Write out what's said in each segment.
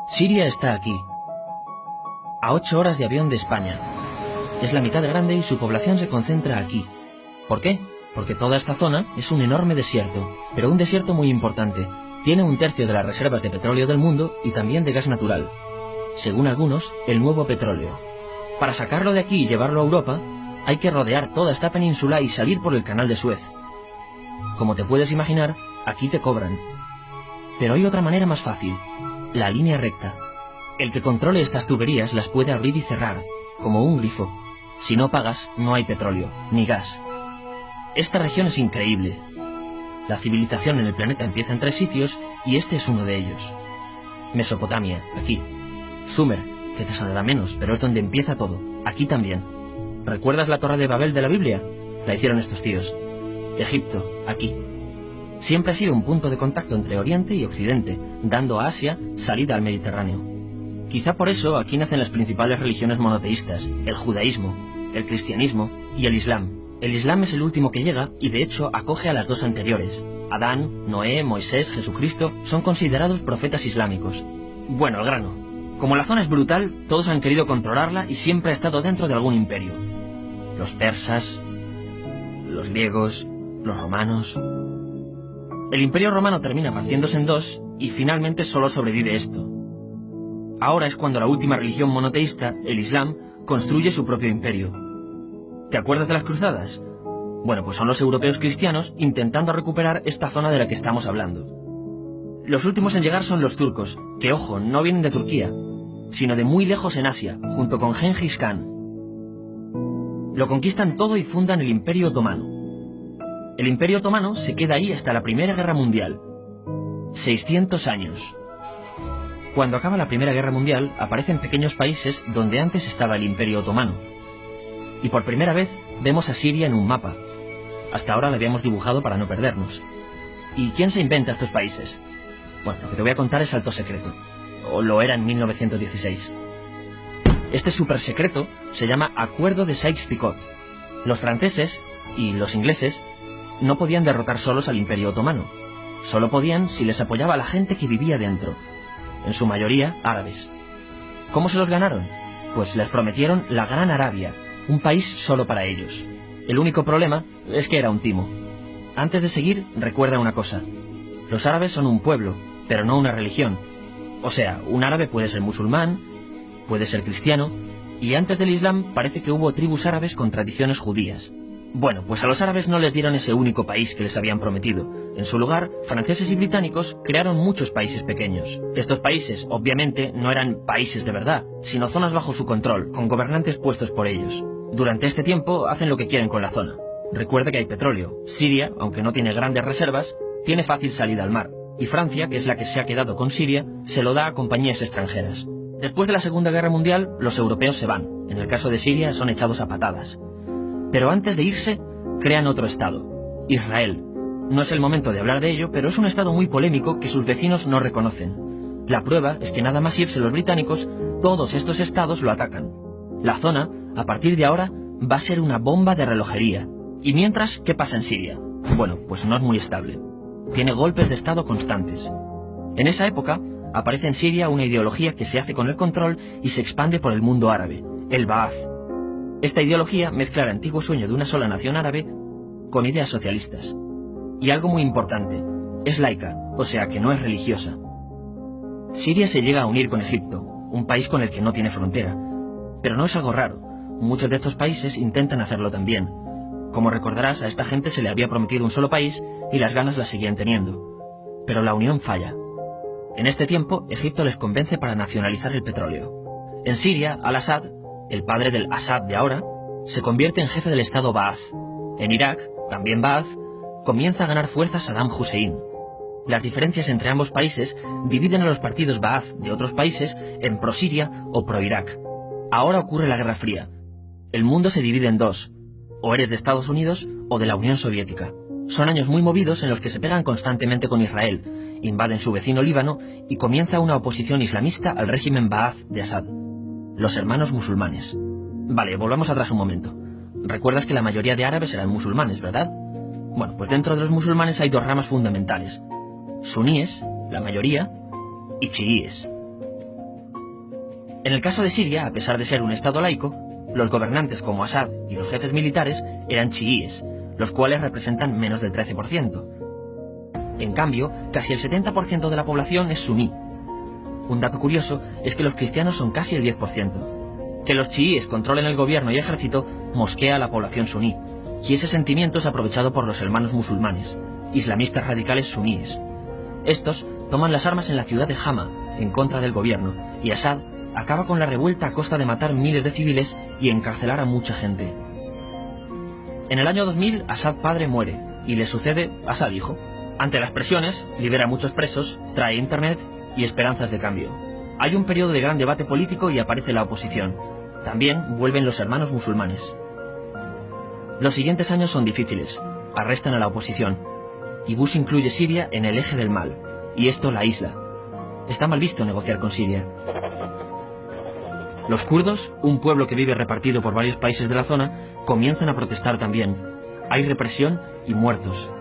Siria está aquí, a 8 horas de avión de España. Es la mitad grande y su población se concentra aquí. ¿Por qué? Porque toda esta zona es un enorme desierto, pero un desierto muy importante. Tiene 1/3 de las reservas de petróleo del mundo y también de gas natural. Según algunos, el nuevo petróleo. Para sacarlo de aquí y llevarlo a Europa, hay que rodear toda esta península y salir por el canal de Suez. Como te puedes imaginar, aquí te cobran. Pero hay otra manera más fácil, la línea recta. El que controle estas tuberías las puede abrir y cerrar, como un grifo. Si no pagas, no hay petróleo, ni gas. Esta región es increíble. La civilización en el planeta empieza en 3 sitios y este es uno de ellos. Mesopotamia, aquí. Sumer, que te sonará menos, pero es donde empieza todo, aquí también. ¿Recuerdas la Torre de Babel de la Biblia? La hicieron estos tíos. Egipto, aquí. Siempre ha sido un punto de contacto entre Oriente y Occidente, dando a Asia salida al Mediterráneo. Quizá por eso aquí nacen las principales religiones monoteístas, el judaísmo, el cristianismo y el islam. El islam es el último que llega y de hecho acoge a las 2 anteriores. Adán, Noé, Moisés, Jesucristo son considerados profetas islámicos. Bueno, al grano. Como la zona es brutal, todos han querido controlarla y siempre ha estado dentro de algún imperio. Los persas, los griegos, los romanos. El imperio romano termina partiéndose en 2 y finalmente solo sobrevive esto. Ahora es cuando la última religión monoteísta, el islam, construye su propio imperio. ¿Te acuerdas de las cruzadas? Bueno, pues son los europeos cristianos intentando recuperar esta zona de la que estamos hablando. Los últimos en llegar son los turcos, que ojo, no vienen de Turquía, sino de muy lejos en Asia, junto con Gengis Khan. Lo conquistan todo y fundan el Imperio Otomano. El Imperio Otomano se queda ahí hasta la Primera Guerra Mundial. 600 años. Cuando acaba la Primera Guerra Mundial, aparecen pequeños países donde antes estaba el Imperio Otomano. Y por primera vez vemos a Siria en un mapa. Hasta ahora la habíamos dibujado para no perdernos. ¿Y quién se inventa estos países? Bueno, lo que te voy a contar es alto secreto. O lo era en 1916. Este súper secreto se llama Acuerdo de Sykes-Picot. Los franceses y los ingleses no podían derrotar solos al Imperio Otomano. Solo podían si les apoyaba la gente que vivía dentro. En su mayoría árabes. ¿Cómo se los ganaron? Pues les prometieron la Gran Arabia, un país solo para ellos. El único problema es que era un timo. Antes de seguir, recuerda una cosa. Los árabes son un pueblo, pero no una religión. O sea, un árabe puede ser musulmán, puede ser cristiano, y antes del Islam parece que hubo tribus árabes con tradiciones judías. Bueno, pues a los árabes no les dieron ese único país que les habían prometido. En su lugar, franceses y británicos crearon muchos países pequeños. Estos países, obviamente, no eran países de verdad, sino zonas bajo su control, con gobernantes puestos por ellos. Durante este tiempo hacen lo que quieren con la zona. Recuerda que hay petróleo. Siria, aunque no tiene grandes reservas, tiene fácil salida al mar. Y Francia, que es la que se ha quedado con Siria, se lo da a compañías extranjeras. Después de la Segunda Guerra Mundial, los europeos se van. En el caso de Siria, son echados a patadas. Pero antes de irse, crean otro estado, Israel. No es el momento de hablar de ello, pero es un estado muy polémico que sus vecinos no reconocen. La prueba es que nada más irse los británicos, todos estos estados lo atacan. La zona, a partir de ahora, va a ser una bomba de relojería. Y mientras, ¿qué pasa en Siria? Bueno, pues no es muy estable. Tiene golpes de estado constantes. En esa época, aparece en Siria una ideología que se hace con el control y se expande por el mundo árabe, el Ba'ath. Esta ideología mezcla el antiguo sueño de una sola nación árabe con ideas socialistas. Y algo muy importante, es laica, o sea que no es religiosa. Siria se llega a unir con Egipto, un país con el que no tiene frontera. Pero no es algo raro, muchos de estos países intentan hacerlo también. Como recordarás, a esta gente se le había prometido un solo país y las ganas las seguían teniendo. Pero la unión falla. En este tiempo, Egipto les convence para nacionalizar el petróleo. En Siria, Al-Assad, el padre del Assad de ahora, se convierte en jefe del estado Ba'ath. En Irak, también Ba'ath, comienza a ganar fuerza Saddam Hussein. Las diferencias entre ambos países dividen a los partidos Ba'ath de otros países en pro-Siria o pro-Irak. Ahora ocurre la Guerra Fría. El mundo se divide en 2. O eres de Estados Unidos o de la Unión Soviética. Son años muy movidos en los que se pegan constantemente con Israel, invaden su vecino Líbano y comienza una oposición islamista al régimen Ba'ath de Assad. Los hermanos musulmanes. Vale, volvamos atrás un momento. Recuerdas que la mayoría de árabes eran musulmanes, ¿verdad? Bueno, pues dentro de los musulmanes hay 2 ramas fundamentales. Suníes, la mayoría, y chiíes. En el caso de Siria, a pesar de ser un estado laico, los gobernantes como Assad y los jefes militares eran chiíes, los cuales representan menos del 13%. En cambio, casi el 70% de la población es suní. Un dato curioso es que los cristianos son casi el 10%. Que los chiíes controlen el gobierno y ejército mosquea a la población suní, y ese sentimiento es aprovechado por los hermanos musulmanes, islamistas radicales suníes. Estos toman las armas en la ciudad de Hama, en contra del gobierno, y Assad acaba con la revuelta a costa de matar miles de civiles y encarcelar a mucha gente. En el año 2000, Assad padre muere, y le sucede Assad hijo. Ante las presiones, libera a muchos presos, trae internet y esperanzas de cambio. Hay un periodo de gran debate político y aparece la oposición. También vuelven los hermanos musulmanes. Los siguientes años son difíciles. Arrestan a la oposición. Y Bush incluye Siria en el eje del mal, y esto la aísla. Está mal visto negociar con Siria. Los kurdos, un pueblo que vive repartido por varios países de la zona, comienzan a protestar también. Hay represión y muertos.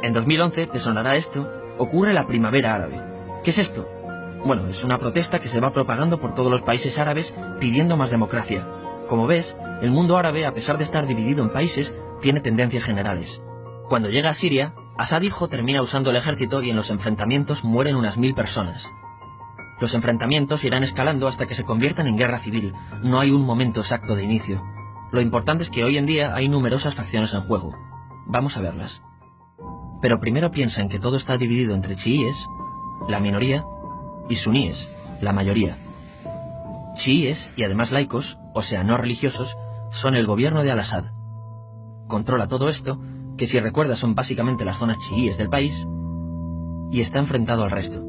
En 2011, te sonará esto, ocurre la Primavera Árabe. ¿Qué es esto? Bueno, es una protesta que se va propagando por todos los países árabes pidiendo más democracia. Como ves, el mundo árabe, a pesar de estar dividido en países, tiene tendencias generales. Cuando llega a Siria, Assad hijo termina usando el ejército y en los enfrentamientos mueren unas 1000 personas. Los enfrentamientos irán escalando hasta que se conviertan en guerra civil. No hay un momento exacto de inicio. Lo importante es que hoy en día hay numerosas facciones en juego. Vamos a verlas. Pero primero piensa en que todo está dividido entre chiíes, la minoría, y suníes, la mayoría. Chiíes, y además laicos, o sea, no religiosos, son el gobierno de Al-Assad. Controla todo esto, que si recuerdas son básicamente las zonas chiíes del país, y está enfrentado al resto.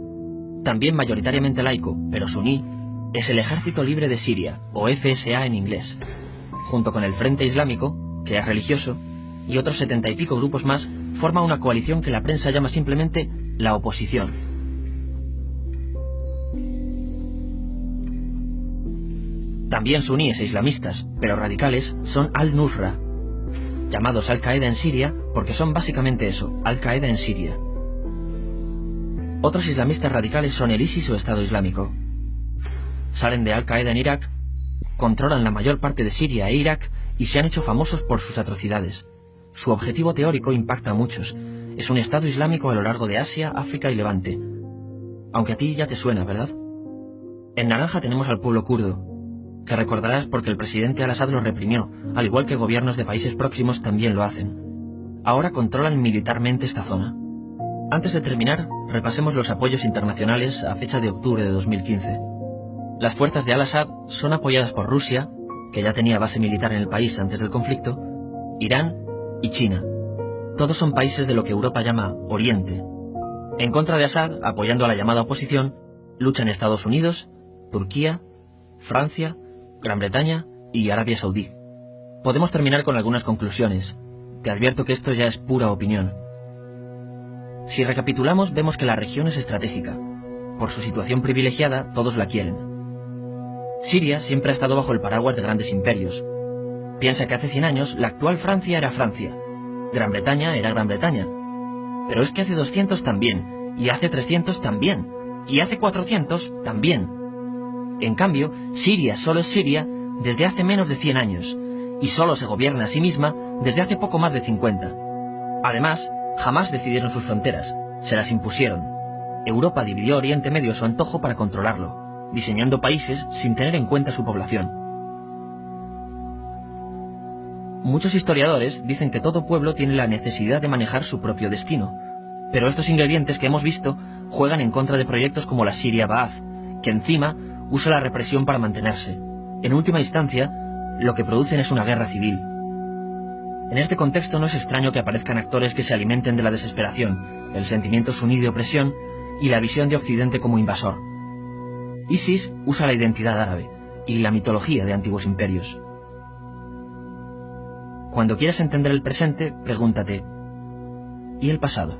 También mayoritariamente laico, pero suní, es el Ejército Libre de Siria, o FSA en inglés, junto con el Frente Islámico, que es religioso, y otros 70 y pico grupos más, forma una coalición que la prensa llama simplemente la oposición. También suníes e islamistas, pero radicales, son Al-Nusra, llamados Al-Qaeda en Siria porque son básicamente eso, Al-Qaeda en Siria. Otros islamistas radicales son el ISIS o Estado Islámico. Salen de Al-Qaeda en Irak, controlan la mayor parte de Siria e Irak y se han hecho famosos por sus atrocidades. Su objetivo teórico impacta a muchos. Es un Estado Islámico a lo largo de Asia, África y Levante. Aunque a ti ya te suena, ¿verdad? En naranja tenemos al pueblo kurdo, que recordarás porque el presidente Al-Assad lo reprimió, al igual que gobiernos de países próximos también lo hacen. Ahora controlan militarmente esta zona. Antes de terminar, repasemos los apoyos internacionales a fecha de octubre de 2015. Las fuerzas de Al-Assad son apoyadas por Rusia, que ya tenía base militar en el país antes del conflicto, Irán y China. Todos son países de lo que Europa llama Oriente. En contra de Assad, apoyando a la llamada oposición, luchan Estados Unidos, Turquía, Francia, Gran Bretaña y Arabia Saudí. Podemos terminar con algunas conclusiones. Te advierto que esto ya es pura opinión. Si recapitulamos, vemos que la región es estratégica. Por su situación privilegiada, todos la quieren. Siria siempre ha estado bajo el paraguas de grandes imperios. Piensa que hace 100 años la actual Francia era Francia. Gran Bretaña era Gran Bretaña. Pero es que hace 200 también, y hace 300 también, y hace 400 también. En cambio, Siria solo es Siria desde hace menos de 100 años, y solo se gobierna a sí misma desde hace poco más de 50. Además, jamás decidieron sus fronteras, se las impusieron. Europa dividió Oriente Medio a su antojo para controlarlo, diseñando países sin tener en cuenta su población. Muchos historiadores dicen que todo pueblo tiene la necesidad de manejar su propio destino, pero estos ingredientes que hemos visto juegan en contra de proyectos como la Siria Ba'ath, que encima usa la represión para mantenerse. En última instancia, lo que producen es una guerra civil. En este contexto no es extraño que aparezcan actores que se alimenten de la desesperación, el sentimiento suní de opresión y la visión de Occidente como invasor. ISIS usa la identidad árabe y la mitología de antiguos imperios. Cuando quieras entender el presente, pregúntate, ¿y el pasado?